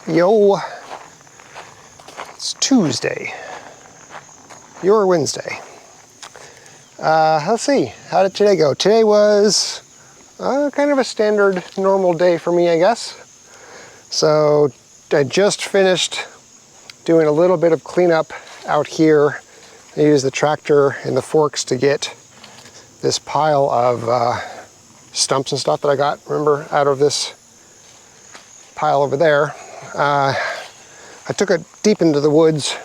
Yo, it's Tuesday, your Wednesday. Let's see, how did today go? Today was kind of a standard normal day for me, I guess. So I just finished doing a little bit of cleanup out here. I used the tractor and the forks to get this pile of stumps and stuff that I got, remember, out of this pile over there. I took it deep into the woods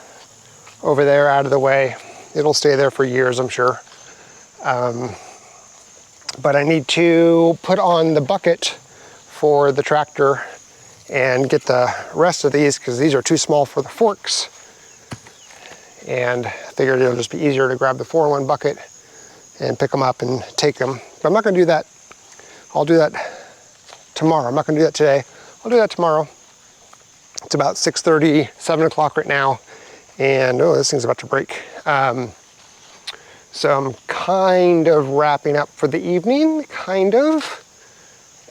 over there, out of the way. It'll stay there for years, I'm sure. But I need to put on the bucket for the tractor and get the rest of these, because these are too small for the forks. And I figured it'll just be easier to grab the 4-in-1 bucket and pick them up and take them. But I'm not gonna do that. I'll do that tomorrow. I'm not gonna do that today. I'll do that tomorrow. It's about 6:30, 7 o'clock right now. And oh, this thing's about to break. So I'm kind of wrapping up for the evening, kind of.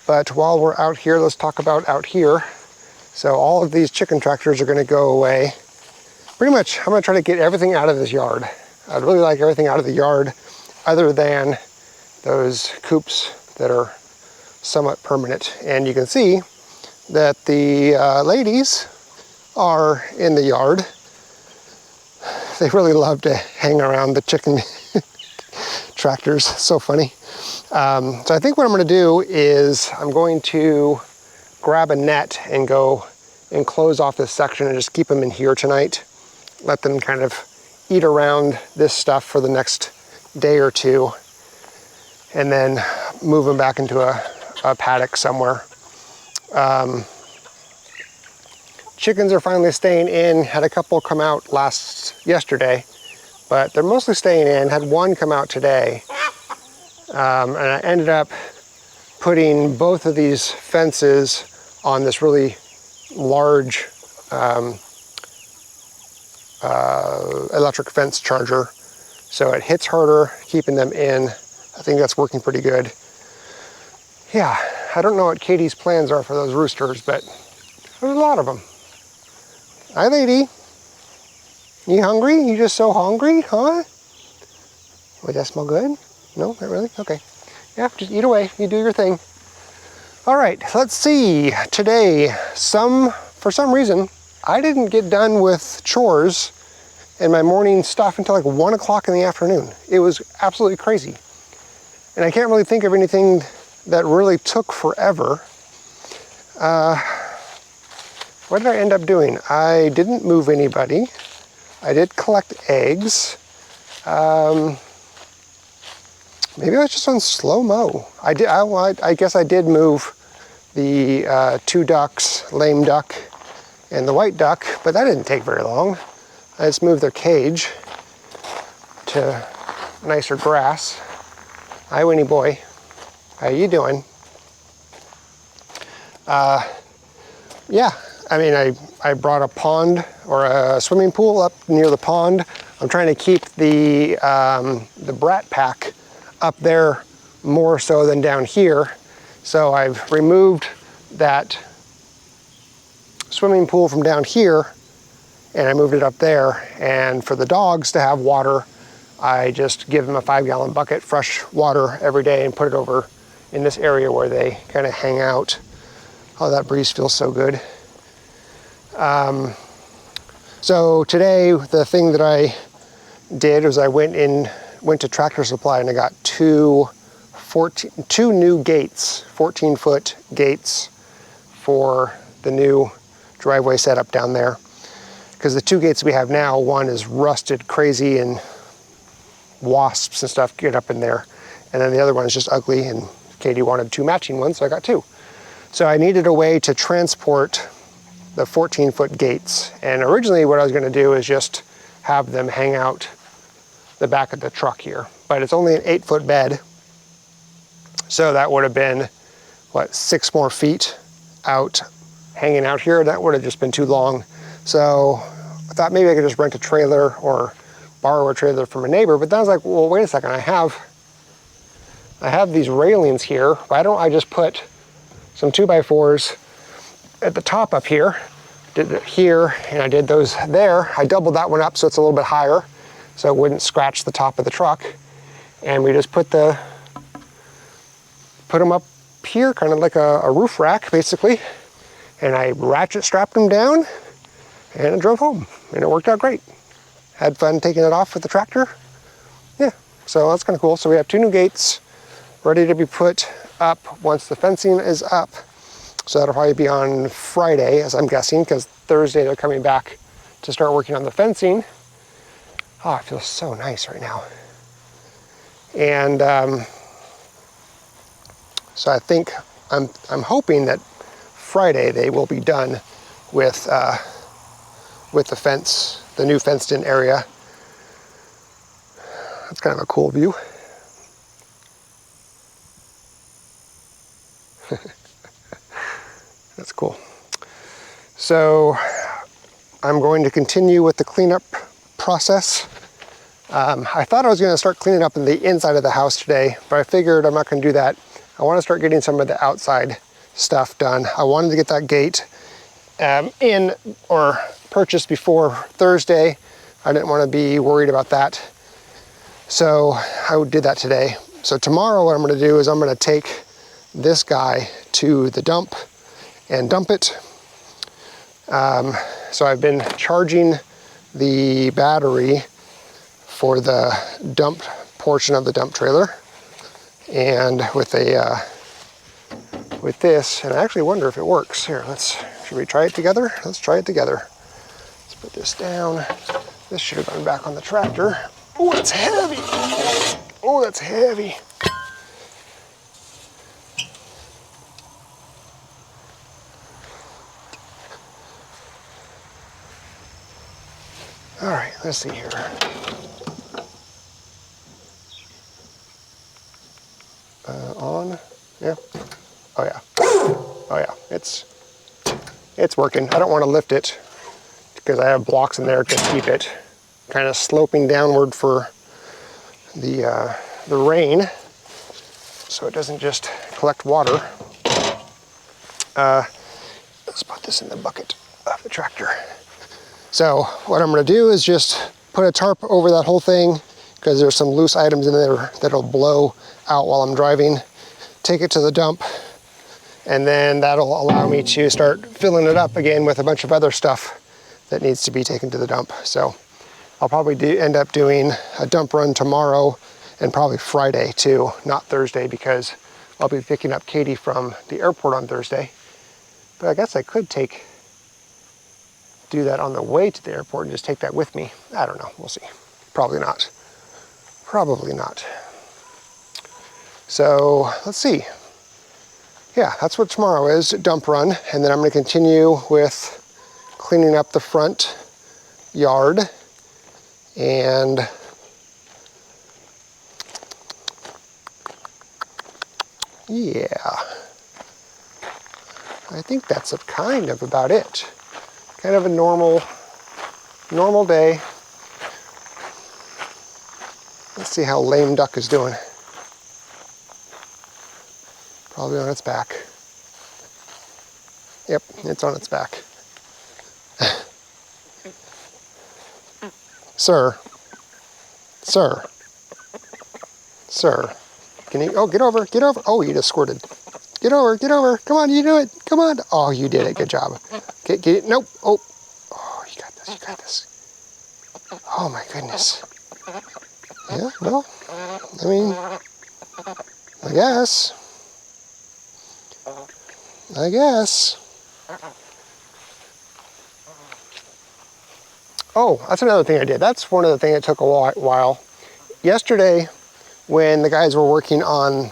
But while we're out here, let's talk about out here. So all of these chicken tractors are gonna go away. Pretty much, I'm gonna try to get everything out of this yard. I'd really like everything out of the yard other than those coops that are somewhat permanent. And you can see that the ladies are in the yard. They really love to hang around the chicken tractors. So funny. So I think what I'm going to do is I'm going to grab a net and go and close off this section and just keep them in here tonight. Let them kind of eat around this stuff for the next day or two, and then move them back into a paddock somewhere. Chickens are finally staying in. Had a couple come out yesterday, but they're mostly staying in. Had one come out today. And I ended up putting both of these fences on this really large electric fence charger. So it hits harder keeping them in. I think that's working pretty good. Yeah, I don't know what Katie's plans are for those roosters, but there's a lot of them. Hi, lady. You hungry? You just so hungry, huh? Would that smell good? No, not really? Okay. Yeah, just eat away. You do your thing. All right, let's see. Today, for some reason, I didn't get done with chores and my morning stuff until like 1 o'clock in the afternoon. It was absolutely crazy. And I can't really think of anything that really took forever. What did I end up doing? I didn't move anybody. I did collect eggs. Maybe I was just on slow-mo. I guess I did move the 2 ducks, lame duck and the white duck, but that didn't take very long. I just moved their cage to nicer grass. Hi, Winnie boy. How you doing? Yeah, I mean, I brought a pond or a swimming pool up near the pond. I'm trying to keep the brat pack up there more so than down here. So I've removed that swimming pool from down here and I moved it up there. And for the dogs to have water, I just give them a 5-gallon bucket, fresh water every day, and put it over in this area where they kind of hang out. Oh, that breeze feels so good. So today, the thing that I did was I went to Tractor Supply and I got two new gates, 14-foot gates for the new driveway setup down there. Because the 2 gates we have now, one is rusted crazy and wasps and stuff get up in there. And then the other one is just ugly, and Katie wanted 2 matching ones, so I got 2. So I needed a way to transport the 14-foot gates. And originally what I was gonna do is just have them hang out the back of the truck here. But it's only an 8-foot bed. So that would have been, what, 6 more feet out, hanging out here. That would have just been too long. So I thought maybe I could just rent a trailer or borrow a trailer from a neighbor. But then I was like, well, wait a second, I have these railings here. Why don't I just put some 2x4s at the top up here, did it here and I did those there. I doubled that one up so it's a little bit higher so it wouldn't scratch the top of the truck. And we just put them up here, kind of like a roof rack basically. And I ratchet strapped them down and I drove home and it worked out great. Had fun taking it off with the tractor. Yeah, so that's kind of cool. So we have 2 new gates ready to be put up once the fencing is up. So that'll probably be on Friday, as I'm guessing, because Thursday they're coming back to start working on the fencing. Oh, it feels so nice right now. And so I think, I'm hoping that Friday they will be done with the fence, the new fenced-in area. That's kind of a cool view. That's cool. So I'm going to continue with the cleanup process. I thought I was going to start cleaning up in the inside of the house today, but I figured I'm not going to do that. I want to start getting some of the outside stuff done. I wanted to get that gate in or purchased before Thursday. I didn't want to be worried about that. So I did that today. So tomorrow what I'm going to do is I'm going to take this guy to the dump and dump it. So I've been charging the battery for the dump portion of the dump trailer, and with this, and I actually wonder if it works. Here, should we try it together? Let's try it together. Let's put this down. This should have gone back on the tractor. Oh, that's heavy. Oh, that's heavy. All right, let's see here. On, yeah. Oh yeah. Oh yeah, it's working. I don't want to lift it because I have blocks in there to keep it kind of sloping downward for the rain, so it doesn't just collect water. Let's put this in the bucket of the tractor. So what I'm going to do is just put a tarp over that whole thing because there's some loose items in there that'll blow out while I'm driving. Take it to the dump, and then that'll allow me to start filling it up again with a bunch of other stuff that needs to be taken to the dump. So I'll probably end up doing a dump run tomorrow and probably Friday too, not Thursday, because I'll be picking up Katie from the airport on Thursday. But I guess I could do that on the way to the airport and just take that with me. I don't know, we'll see. Probably not. Probably not. So let's see. Yeah, that's what tomorrow is, dump run. And then I'm going to continue with cleaning up the front yard. And yeah, I think that's kind of about it. Kind of a normal day. Let's see how lame duck is doing. Probably on its back. Yep, it's on its back. Sir. Can you, oh, get over. Oh, you just squirted. Get over, come on, you do it, come on. Oh, you did it, good job. Get it, nope, oh, you got this. Oh my goodness. Yeah, well, I mean, I guess. Oh, that's another thing I did. That's one of the things that took a while. Yesterday, when the guys were working on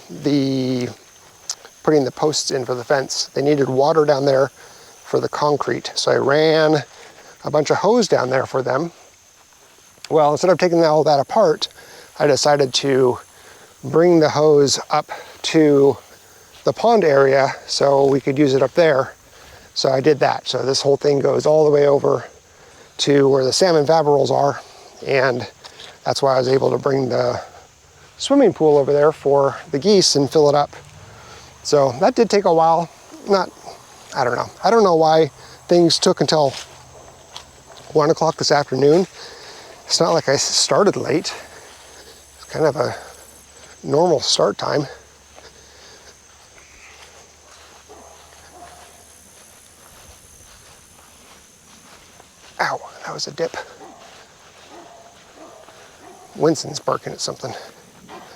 putting the posts in for the fence, they needed water down there for the concrete. So I ran a bunch of hose down there for them. Well, instead of taking all that apart, I decided to bring the hose up to the pond area so we could use it up there. So I did that. So this whole thing goes all the way over to where the salmon faverolles are, and that's why I was able to bring the swimming pool over there for the geese and fill it up. So that did take a while. I don't know why things took until 1 o'clock this afternoon. It's not like I started late. It's kind of a normal start time. Ow, that was a dip. Winston's barking at something.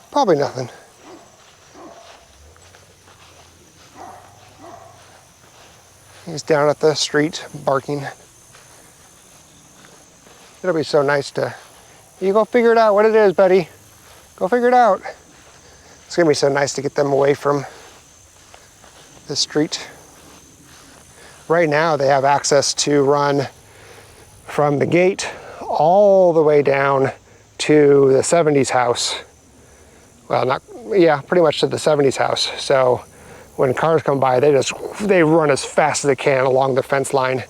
Probably nothing. He's down at the street barking. It'll be so nice to, you go figure it out what it is, buddy. Go figure it out. It's gonna be so nice to get them away from the street. Right now they have access to run from the gate all the way down to the 70s house. Well, pretty much to the 70s house. So when cars come by, they run as fast as they can along the fence line,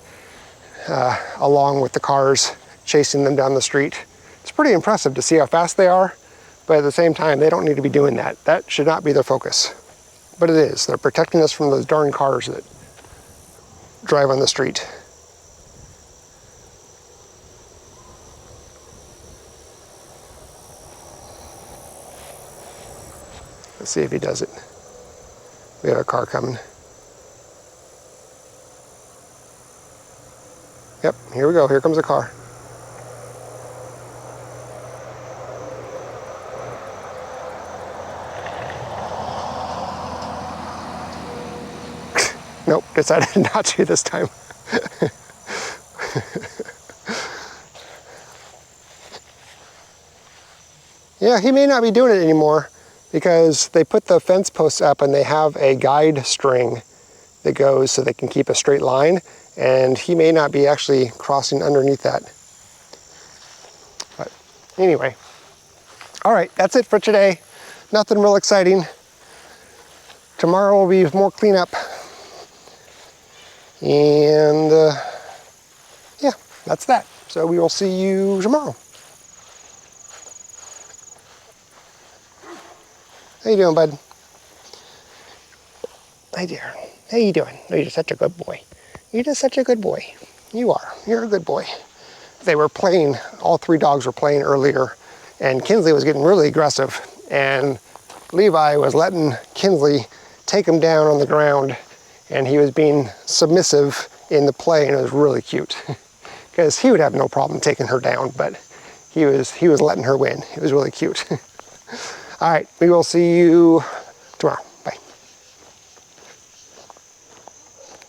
along with the cars chasing them down the street. It's pretty impressive to see how fast they are, but at the same time, they don't need to be doing that. That should not be their focus. But it is. They're protecting us from those darn cars that drive on the street. Let's see if he does it. We have a car coming. Yep, here we go. Here comes a car. Nope, decided not to this time. Yeah, he may not be doing it anymore because they put the fence posts up and they have a guide string that goes so they can keep a straight line, and he may not be actually crossing underneath that. But anyway, all right, that's it for today. Nothing real exciting. Tomorrow will be more cleanup. And yeah, that's that. So we will see you tomorrow. How you doing, bud? Hi dear. How you doing? Oh, you're such a good boy. You're just such a good boy. You are. You're a good boy. They were playing, all three dogs were playing earlier, and Kinsley was getting really aggressive, and Levi was letting Kinsley take him down on the ground, and he was being submissive in the play, and it was really cute. Because he would have no problem taking her down, but he was letting her win. It was really cute. All right, we will see you tomorrow.